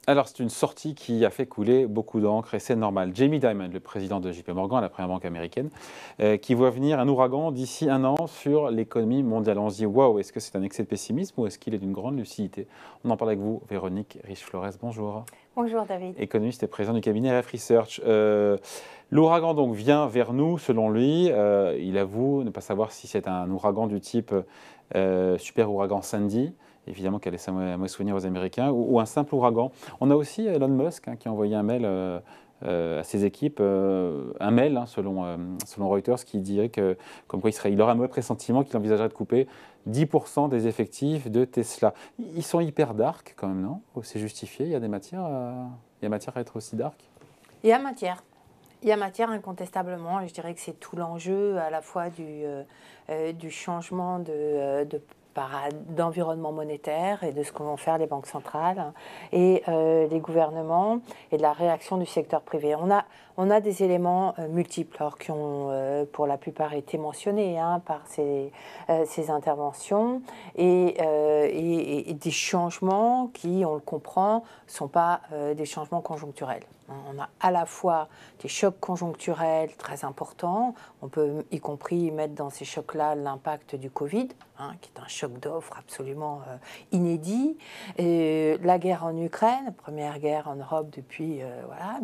Alors, c'est une sortie qui a fait couler beaucoup d'encre et c'est normal. Jamie Dimon, le président de JP Morgan, la première banque américaine, qui voit venir un ouragan d'ici un an sur l'économie mondiale. On se dit, waouh, est-ce que c'est un excès de pessimisme ou est-ce qu'il est d'une grande lucidité? On en parle avec vous, Véronique Riche-Flores. Bonjour. Bonjour David. Économiste et président du cabinet RF Research. L'ouragan donc vient vers nous, selon lui. Il avoue ne pas savoir si c'est un ouragan du type super ouragan Sandy, évidemment qu'elle laisse un mauvais souvenir aux Américains, ou un simple ouragan. On a aussi Elon Musk qui a envoyé un mail à ses équipes, un mail selon Reuters qui dirait comme quoi il aurait un mauvais pressentiment qu'il envisagerait de couper 10% des effectifs de Tesla. Ils sont hyper dark quand même, non? C'est justifié, il y a matière à être aussi dark? Il y a matière. Il y a matière incontestablement. Je dirais que c'est tout l'enjeu à la fois du changement d'environnement monétaire et de ce que vont faire les banques centrales et les gouvernements et de la réaction du secteur privé. On a des éléments multiples qui ont pour la plupart été mentionnés par ces interventions et des changements qui, on le comprend, ne sont pas des changements conjoncturels. On a à la fois des chocs conjoncturels très importants, on peut y compris mettre dans ces chocs-là l'impact du Covid, qui est un choc d'offres absolument inédit, et la guerre en Ukraine, première guerre en Europe depuis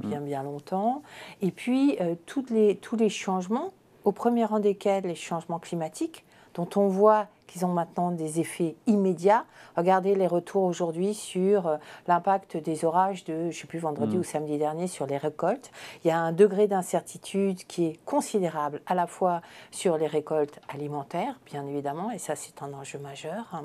bien longtemps, et puis tous les changements, au premier rang desquels les changements climatiques, dont on voit qu'ils ont maintenant des effets immédiats. Regardez les retours aujourd'hui sur l'impact des orages de, je ne sais plus, vendredi ou samedi dernier sur les récoltes. Il y a un degré d'incertitude qui est considérable à la fois sur les récoltes alimentaires, bien évidemment, et ça c'est un enjeu majeur,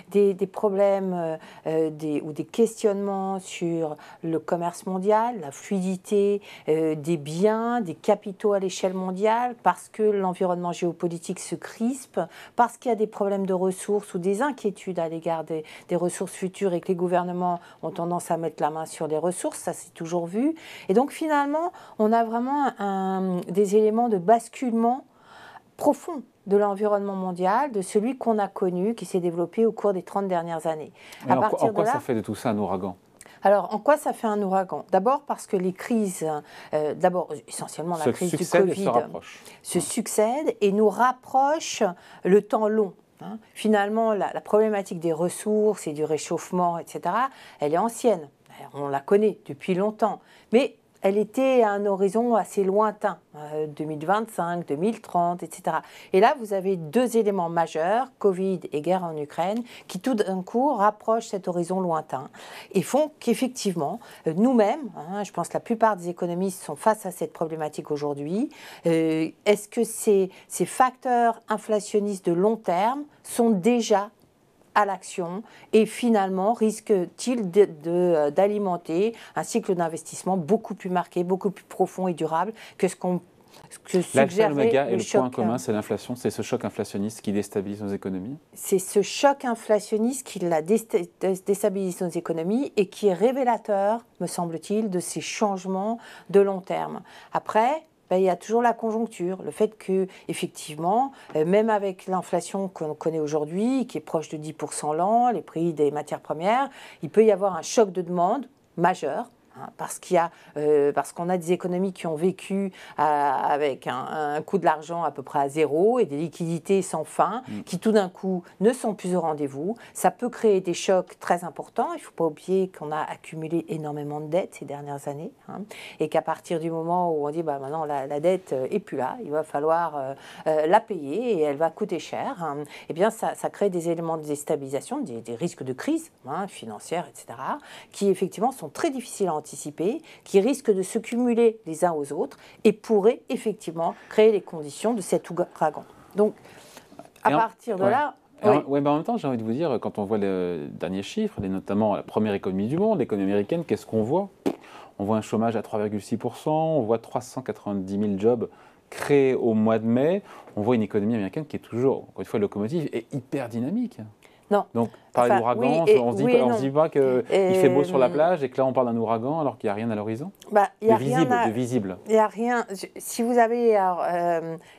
des problèmes ou des questionnements sur le commerce mondial, la fluidité des biens, des capitaux à l'échelle mondiale, parce que l'environnement géopolitique se crispe, parce qu'il y a des problèmes de ressources ou des inquiétudes à l'égard des ressources futures et que les gouvernements ont tendance à mettre la main sur les ressources, ça c'est toujours vu. Et donc finalement, on a vraiment des éléments de basculement profond de l'environnement mondial, de celui qu'on a connu, qui s'est développé au cours des 30 dernières années. En quoi ça fait de tout ça un ouragan ? Alors, en quoi ça fait un ouragan? D'abord parce que les crises, essentiellement la crise du Covid, se succèdent et nous rapprochent le temps long. Finalement, la problématique des ressources et du réchauffement, etc., elle est ancienne. On la connaît depuis longtemps. Mais elle était à un horizon assez lointain, 2025, 2030, etc. Et là, vous avez deux éléments majeurs, Covid et guerre en Ukraine, qui tout d'un coup rapprochent cet horizon lointain et font qu'effectivement, nous-mêmes, je pense que la plupart des économistes sont face à cette problématique aujourd'hui. Est-ce que ces facteurs inflationnistes de long terme sont déjà à l'action et finalement risque-t-il d'alimenter un cycle d'investissement beaucoup plus marqué, beaucoup plus profond et durable que ce qu'on suggérait le et choc. Le point commun, c'est l'inflation, c'est ce choc inflationniste qui déstabilise nos économies. C'est ce choc inflationniste qui déstabilise nos économies et qui est révélateur, me semble-t-il, de ces changements de long terme. Après, il y a toujours la conjoncture, le fait que, effectivement, même avec l'inflation qu'on connaît aujourd'hui, qui est proche de 10% l'an, les prix des matières premières, il peut y avoir un choc de demande majeur. Parce qu'on a des économies qui ont vécu avec un coût de l'argent à peu près à zéro et des liquidités sans fin qui tout d'un coup ne sont plus au rendez-vous. Ça peut créer des chocs très importants. Il ne faut pas oublier qu'on a accumulé énormément de dettes ces dernières années et qu'à partir du moment où on dit maintenant la dette est plus là, il va falloir la payer et elle va coûter cher, eh bien ça crée des éléments de déstabilisation, des risques de crise financière, etc., qui effectivement sont très difficiles à anticiper, qui risquent de se cumuler les uns aux autres et pourraient effectivement créer les conditions de cet ouragan. Donc, à partir de là... Oui, mais en même temps, j'ai envie de vous dire, quand on voit les derniers chiffres, notamment la première économie du monde, l'économie américaine, qu'est-ce qu'on voit? On voit un chômage à 3,6%, on voit 390 000 jobs créés au mois de mai, on voit une économie américaine qui est toujours, encore une fois, locomotive et hyper dynamique. Non. Donc, parler d'ouragan, on ne se dit pas qu'il fait beau sur la plage et que là, on parle d'un ouragan alors qu'il n'y a rien à l'horizon de visible. Il n'y a rien. Si vous avez...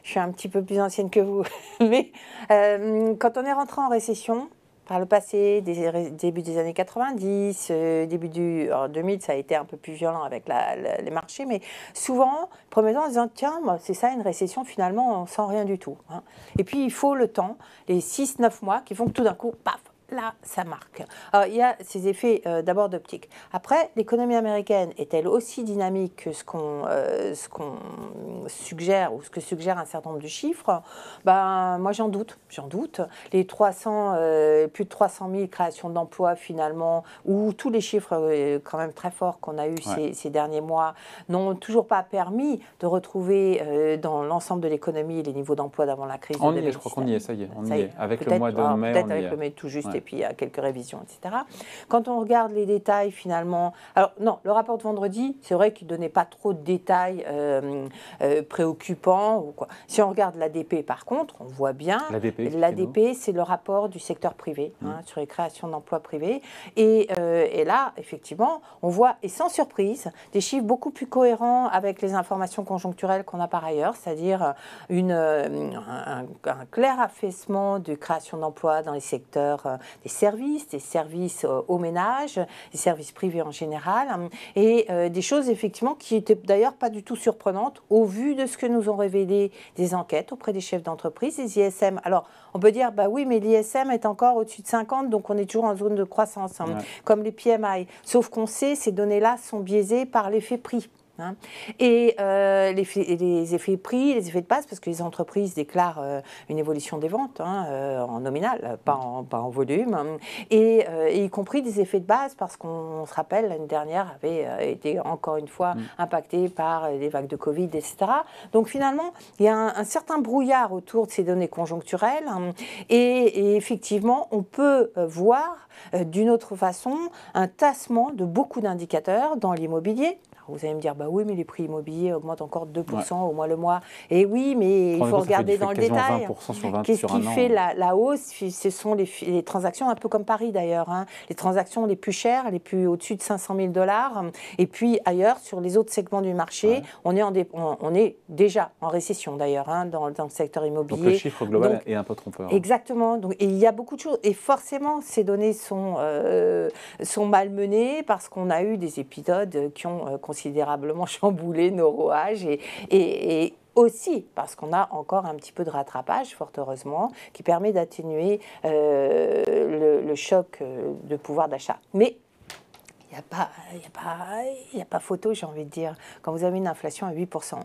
je suis un petit peu plus ancienne que vous, mais quand on est rentré en récession, par le passé, début des années 90, alors 2000, ça a été un peu plus violent avec les marchés, mais souvent, premier temps, en disant, tiens, c'est ça une récession, finalement, on sent rien du tout. Hein. Et puis, il faut le temps, les 6-9 mois, qui font que tout d'un coup, paf, là, ça marque. Alors, il y a ces effets d'abord d'optique. Après, l'économie américaine est-elle aussi dynamique que ce qu'on suggère ou ce que suggère un certain nombre de chiffres? Ben, moi, j'en doute. Les plus de 300 000 créations d'emplois, finalement, ou tous les chiffres quand même très forts qu'on a eus ces derniers mois, n'ont toujours pas permis de retrouver dans l'ensemble de l'économie les niveaux d'emploi d'avant la crise. On y est, je crois qu'on y est, ça y est. On y est. Avec le mois de mai, peut-être avec le mai tout juste, et puis il y a quelques révisions, etc. Quand on regarde les détails, finalement... Alors non, le rapport de vendredi, c'est vrai qu'il ne donnait pas trop de détails préoccupants. Ou quoi. Si on regarde l'ADP, par contre, on voit bien... L'ADP, c'est le rapport du secteur privé sur les créations d'emplois privés. Et là, effectivement, on voit, et sans surprise, des chiffres beaucoup plus cohérents avec les informations conjoncturelles qu'on a par ailleurs, c'est-à-dire un clair affaissement de création d'emplois dans les secteurs des services aux ménages, des services privés en général, et des choses effectivement qui n'étaient d'ailleurs pas du tout surprenantes au vu de ce que nous ont révélé des enquêtes auprès des chefs d'entreprise, des ISM. Alors, on peut dire, bah oui, mais l'ISM est encore au-desdessus de 50, donc on est toujours en zone de croissance, comme les PMI. Sauf qu'on sait, ces données-là sont biaisées par l'effet prix. Et les effets prix, les effets de base, parce que les entreprises déclarent une évolution des ventes en nominal, pas en volume, et y compris des effets de base, parce qu'on se rappelle, l'année dernière avait été encore une fois impacté par les vagues de Covid, etc. Donc finalement, il y a un certain brouillard autour de ces données conjoncturelles, et effectivement, on peut voir d'une autre façon un tassement de beaucoup d'indicateurs dans l'immobilier. Vous allez me dire, bah oui, mais les prix immobiliers augmentent encore de 2% au moins le mois. Et oui, mais il faut regarder dans le détail. Qu'est-ce qui fait la hausse? Ce sont les transactions, un peu comme Paris d'ailleurs. Les transactions les plus chères, les plus au-dessus de 500 000 $. Et puis ailleurs, sur les autres segments du marché, on est déjà en récession d'ailleurs dans le secteur immobilier. Donc le chiffre global est un peu trompeur. Exactement. Donc, et il y a beaucoup de choses. Et forcément, ces données sont malmenées parce qu'on a eu des épisodes qui ont considérablement chamboulé nos rouages et aussi parce qu'on a encore un petit peu de rattrapage, fort heureusement, qui permet d'atténuer le choc de pouvoir d'achat. Mais il n'y a pas photo, j'ai envie de dire. Quand vous avez une inflation à 8%,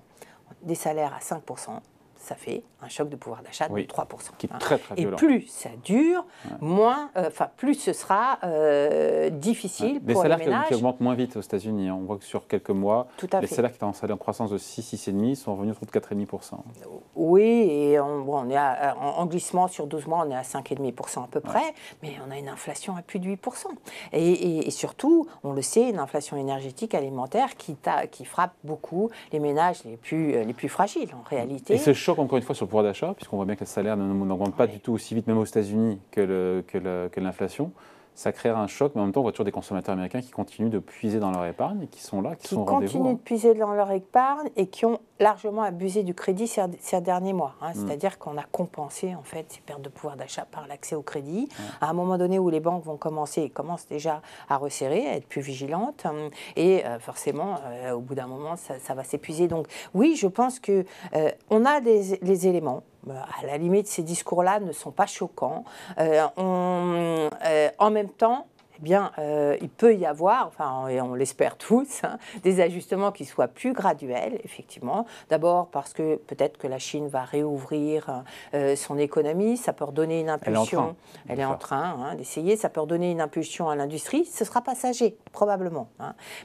des salaires à 5%, ça fait un choc de pouvoir d'achat de 3%. Qui est très, très violent. Et plus ça dure, plus ce sera difficile pour les ménages. Les salaires qui augmentent moins vite aux États-Unis. On voit que sur quelques mois, les salaires qui étaient en croissance de 6,5% sont revenus autour de 4,5%. Oui, et on est en glissement sur 12 mois, on est à 5,5% à peu près, mais on a une inflation à plus de 8%. Et surtout, on le sait, une inflation énergétique alimentaire qui frappe beaucoup les ménages les plus fragiles en réalité. Et ce choc, encore une fois, sur le pouvoir d'achat, puisqu'on voit bien que les salaires n'augmentent pas du tout aussi vite, même aux États-Unis, que l'inflation, ça crée un choc, mais en même temps, on voit toujours des consommateurs américains qui continuent de puiser dans leur épargne et qui sont là, qui sont au rendez-vous. Qui continuent de puiser dans leur épargne et qui ont largement abusé du crédit ces derniers mois. C'est-à-dire qu'on a compensé en fait ces pertes de pouvoir d'achat par l'accès au crédit. À un moment donné où les banques commencent déjà à resserrer, à être plus vigilantes, et forcément, au bout d'un moment, ça va s'épuiser. Donc oui, je pense que on a les éléments. À la limite, ces discours-là ne sont pas choquants. En même temps, eh bien, il peut y avoir, et on l'espère tous, des ajustements qui soient plus graduels, effectivement. D'abord parce que peut-être que la Chine va réouvrir son économie, ça peut redonner une impulsion. Elle est en train d'essayer, ça peut redonner une impulsion à l'industrie. Ce sera passager, probablement.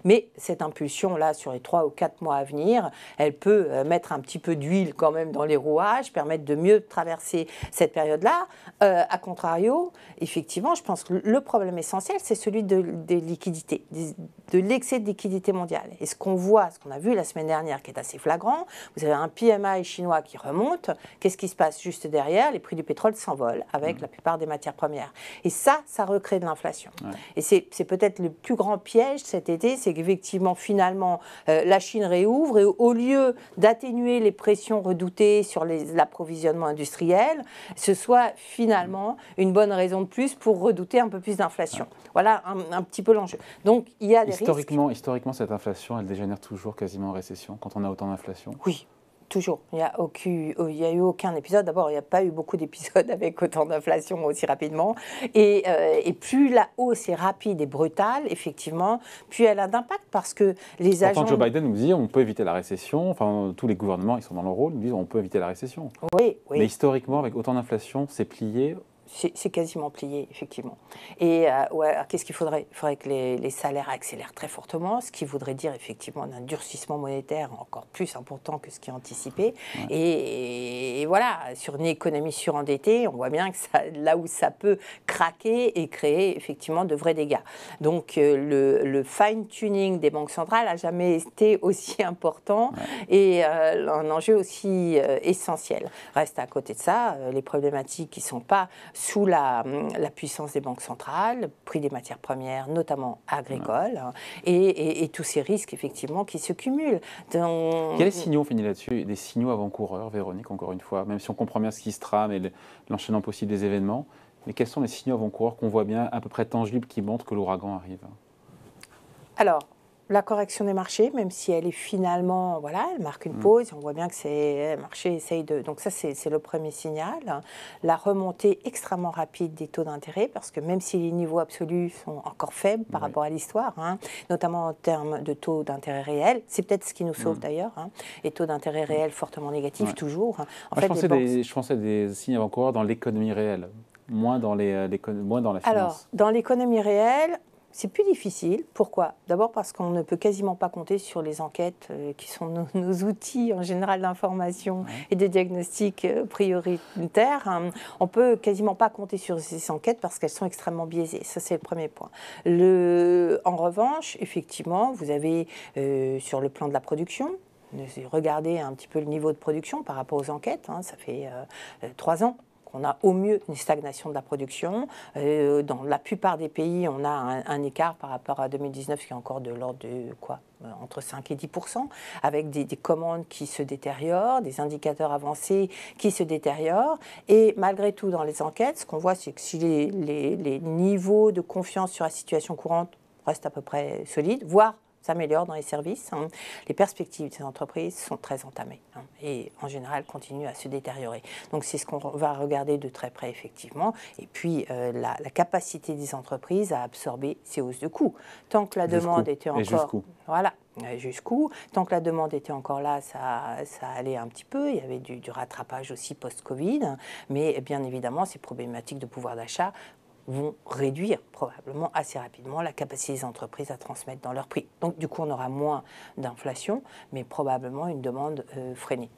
Mais cette impulsion-là, sur les 3 ou 4 mois à venir, elle peut mettre un petit peu d'huile quand même dans les rouages, permettre de mieux traverser cette période-là. A contrario, effectivement, je pense que le problème essentiel, c'est celui des liquidités, de l'excès de liquidité mondiale. Et ce qu'on voit, ce qu'on a vu la semaine dernière, qui est assez flagrant, vous avez un PMI chinois qui remonte. Qu'est-ce qui se passe juste derrière? Les prix du pétrole s'envolent avec la plupart des matières premières. Et ça recrée de l'inflation. Ouais. Et c'est peut-être le plus grand piège cet été, c'est qu'effectivement, finalement, la Chine réouvre et au lieu d'atténuer les pressions redoutées sur l'approvisionnement industriel, ce soit finalement une bonne raison de plus pour redouter un peu plus d'inflation. Ouais. Voilà un petit peu l'enjeu. Donc, il y a des risques. Historiquement, cette inflation, elle dégénère toujours quasiment en récession quand on a autant d'inflation? Oui. Toujours. Il n'y a eu aucun épisode. D'abord, il n'y a pas eu beaucoup d'épisodes avec autant d'inflation aussi rapidement. Et plus la hausse est rapide et brutale, effectivement, plus elle a d'impact parce que les agents... Joe Biden nous dit on peut éviter la récession. Enfin, tous les gouvernements, ils sont dans leur rôle, nous disent on peut éviter la récession. Oui. Mais historiquement, avec autant d'inflation, c'est plié. C'est quasiment plié, effectivement. Et qu'est-ce qu'il faudrait? Il faudrait que les salaires accélèrent très fortement, ce qui voudrait dire effectivement un durcissement monétaire encore plus important que ce qui est anticipé. Ouais. Et voilà, sur une économie surendettée, on voit bien que là où ça peut craquer et créer effectivement de vrais dégâts. Donc le fine-tuning des banques centrales n'a jamais été aussi important et un enjeu aussi essentiel. Reste à côté de ça, les problématiques qui ne sont pas sous la puissance des banques centrales, prix des matières premières, notamment agricoles, et tous ces risques, effectivement, qui se cumulent. Donc... Quels signaux, on finit là-dessus, des signaux avant-coureurs, Véronique, encore une fois, même si on comprend bien ce qui se trame et l'enchaînement possible des événements, mais quels sont les signaux avant-coureurs qu'on voit bien, à peu près tangibles, qui montrent que l'ouragan arrive? Alors, la correction des marchés, même si elle est finalement, voilà, elle marque une pause, on voit bien que le marché essaye de... Donc ça, c'est le premier signal. La remontée extrêmement rapide des taux d'intérêt, parce que même si les niveaux absolus sont encore faibles par rapport à l'histoire, notamment en termes de taux d'intérêt réel, c'est peut-être ce qui nous sauve d'ailleurs, les taux d'intérêt réel fortement négatifs, toujours. En fait, je pensais des signes avant-coureurs dans l'économie réelle, moins dans la finance. Alors, dans l'économie réelle, c'est plus difficile. Pourquoi? D'abord parce qu'on ne peut quasiment pas compter sur les enquêtes qui sont nos outils en général d'information et de diagnostic prioritaires. On ne peut quasiment pas compter sur ces enquêtes parce qu'elles sont extrêmement biaisées. Ça, c'est le premier point. En revanche, effectivement, vous avez sur le plan de la production, regardez un petit peu le niveau de production par rapport aux enquêtes. Ça fait 3 ans. On a au mieux une stagnation de la production. Dans la plupart des pays, on a un écart par rapport à 2019 qui est encore de l'ordre de entre 5 et 10%, avec des commandes qui se détériorent, des indicateurs avancés qui se détériorent. Et malgré tout, dans les enquêtes, ce qu'on voit, c'est que si les niveaux de confiance sur la situation courante restent à peu près solides, voire s'améliore dans les services, les perspectives de ces entreprises sont très entamées et en général continuent à se détériorer. Donc c'est ce qu'on va regarder de très près effectivement. Et puis la capacité des entreprises à absorber ces hausses de coûts. Tant que la demande était encore... Voilà. Jusqu'où? Tant que la demande était encore là, ça allait un petit peu. Il y avait du rattrapage aussi post-Covid. Mais bien évidemment, ces problématiques de pouvoir d'achat vont réduire probablement assez rapidement la capacité des entreprises à transmettre dans leurs prix. Donc du coup, on aura moins d'inflation, mais probablement une demande freinée.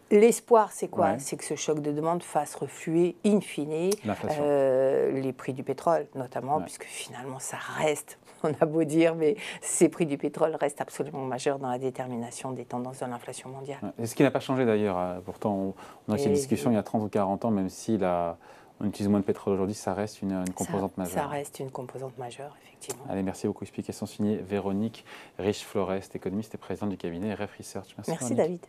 L'espoir, c'est quoi? C'est que ce choc de demande fasse refluer, in fine, les prix du pétrole, notamment, puisque finalement, ça reste, on a beau dire, mais ces prix du pétrole restent absolument majeurs dans la détermination des tendances de l'inflation mondiale. Et ce qui n'a pas changé d'ailleurs. Pourtant, on a eu cette discussion il y a 30 ou 40 ans, même si on utilise moins de pétrole aujourd'hui, ça reste une composante majeure. Ça reste une composante majeure, effectivement. Allez, merci beaucoup. Explication signée Véronique Riche-Florest, économiste et présidente du cabinet RF Research. Merci David.